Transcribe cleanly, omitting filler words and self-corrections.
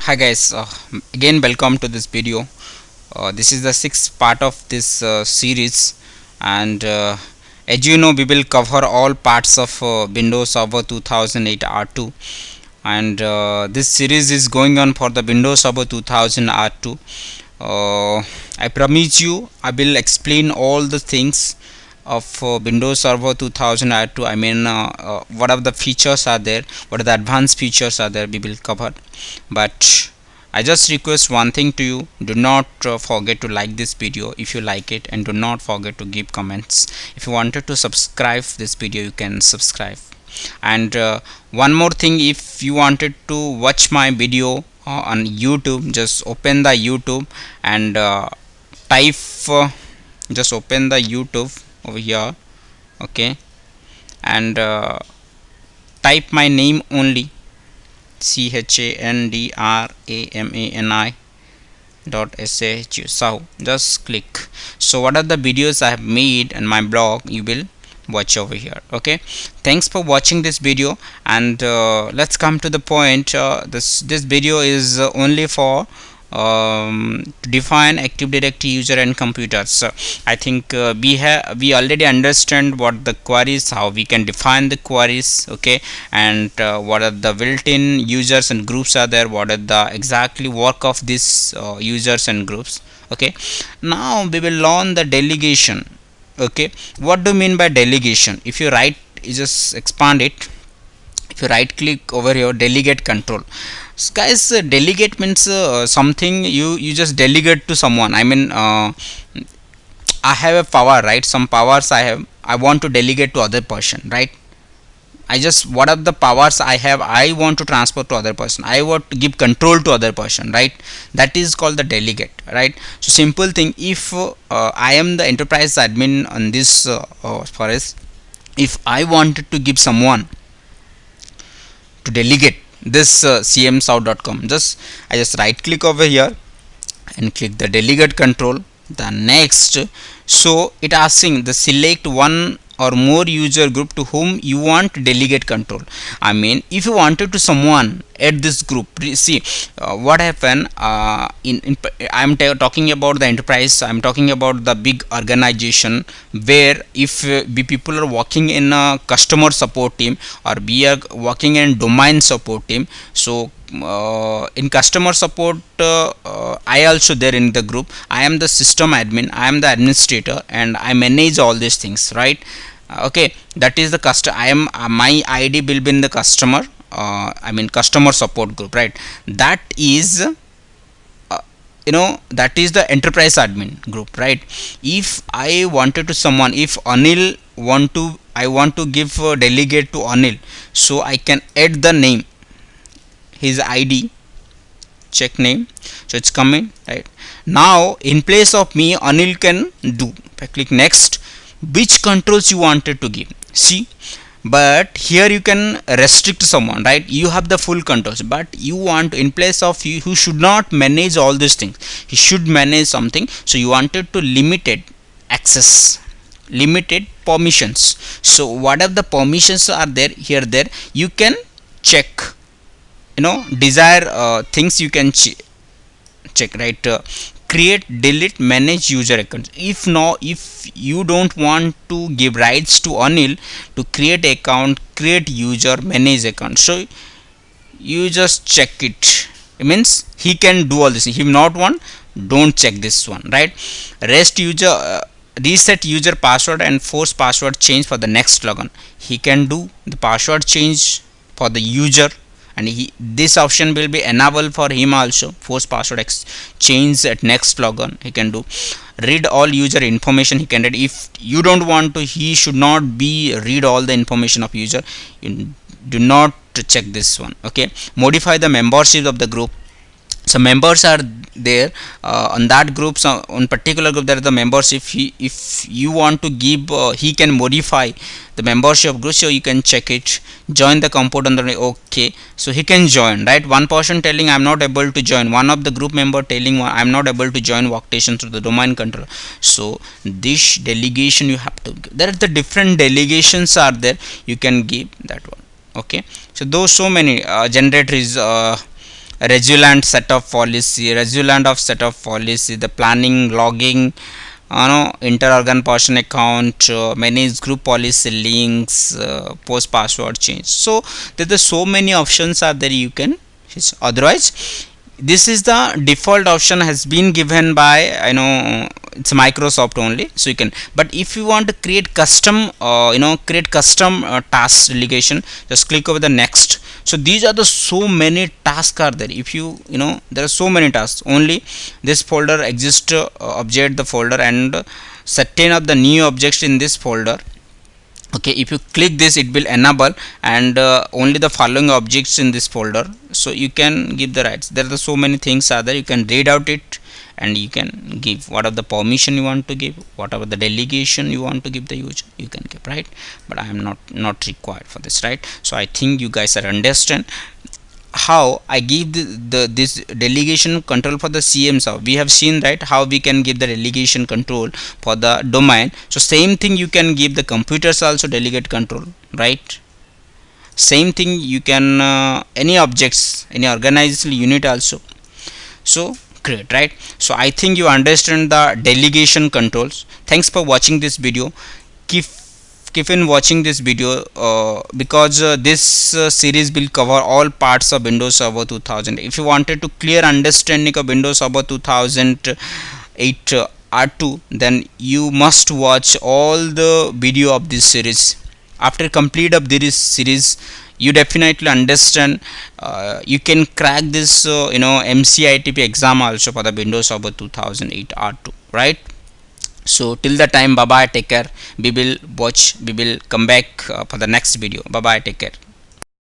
Hi guys, again welcome to this video. This is the sixth part of this series, and as you know, we will cover all parts of Windows Server 2008 R2, and this series is going on for the Windows Server 2000 R2. I promise you, I will explain all the things of Windows Server 2000 R2. I mean, what are the features are there, what are the advanced features are there, we will cover. But I just request one thing to you: do not forget to like this video if you like it, and do not forget to give comments. If you wanted to subscribe this video, you can subscribe. And one more thing, if you wanted to watch my video on YouTube, just open the YouTube and type just open the YouTube over here, okay, and type my name only, CHANDRAMANI.SHU. So just click. So what are the videos I have made in my blog, you will watch over here. Okay, thanks for watching this video, and let's come to the point. This video is only for to define Active Directory user and computers. So I think we already understand what the queries, how we can define the queries, okay, and what are the built-in users and groups are there, what are the exactly work of these users and groups. Okay, now we will learn the delegation. Okay, what do you mean by delegation? If you you just expand it. If you right click over here, delegate control. So guys, delegate means something you just delegate to someone. I mean, I have a power, right? Some powers I want to delegate to other person, right? What are the powers I have, I want to transfer to other person, I want to give control to other person, right? That is called the delegate, right? So simple thing, if I am the enterprise admin on this forest, if I wanted to give someone to delegate this cmsouth.com, I just right click over here and click the delegate control. The next, so it asking the select one or more user group to whom you want to delegate control. I mean, if you wanted to someone at this group, see what happened I'm talking about the enterprise, I'm talking about the big organization, where if we people are working in a customer support team, or we are working in domain support team. So in customer support, I also there in the group, I am the system admin, I am the administrator, and I manage all these things, right? Okay, that is the I am my ID will be in the customer, I mean customer support group, right? That is that is the enterprise admin group, right? If I wanted to someone, if Anil I want to give a delegate to Anil, so I can add the name, his ID, check name, so it's coming right now. In place of me, Anil can do, if I click next, which controls you wanted to give, see. But here you can restrict someone, right? You have the full controls, but you want, in place of you who should not manage all these things, he should manage something, so you wanted to limited access, limited permissions. So what are the permissions are there here, there you can check, desire things you can check, right? Create, delete, manage user accounts. If you don't want to give rights to Anil to create account, create user, manage account, so you just check it. It means he can do all this. If not want, don't check this one, right? Rest user, reset user password and force password change for the next login. He can do the password change for the user, and this option will be enabled for him also. Force password change at next login he can do. Read all user information he can read. If you don't want to, he should not be read all the information of user, you do not check this one. Okay, modify the membership of the group. So members are there on that group, so on particular group there is the members. If you want to give, he can modify the membership group, so you can check it. Join the component, okay, so he can join, right? One person telling I'm not able to join, one of the group member telling I'm not able to join workstation through the domain control. So this delegation you have to give. There are the different delegations are there, you can give that one. Okay, so those so many generators resilient set of policy, resilient of set of policy, the planning, logging, inter-organ portion account, manage group policy links, post password change. So there are so many options are there you can. Otherwise, this is the default option has been given by it's Microsoft only, so you can. But if you want to create custom create custom task delegation, just click over the next. So these are the so many tasks are there. If there are so many tasks, only this folder exists, object the folder and certain of the new objects in this folder. Okay, if you click this, it will enable and only the following objects in this folder, so you can give the rights. There are so many things are there, you can read out it and you can give whatever the permission you want to give, whatever the delegation you want to give the user, you can give, right? But I am not required for this, right? So I think you guys are understand how I give this delegation control for the CM server. We have seen, right, how we can give the delegation control for the domain. So same thing you can give the computers also delegate control, right? Same thing you can any objects, any organized unit also. So great, right? So I think you understand the delegation controls. Thanks for watching this video. Keep in watching this video because this series will cover all parts of Windows Server 2000. If you wanted to clear understanding of Windows Server 2008 R2, then you must watch all the video of this series. After complete of this series, you definitely understand, you can crack this MCITP exam also for the Windows Server 2008 R2, right? So till the time, bye bye, take care. We will come back for the next video. Bye bye, take care.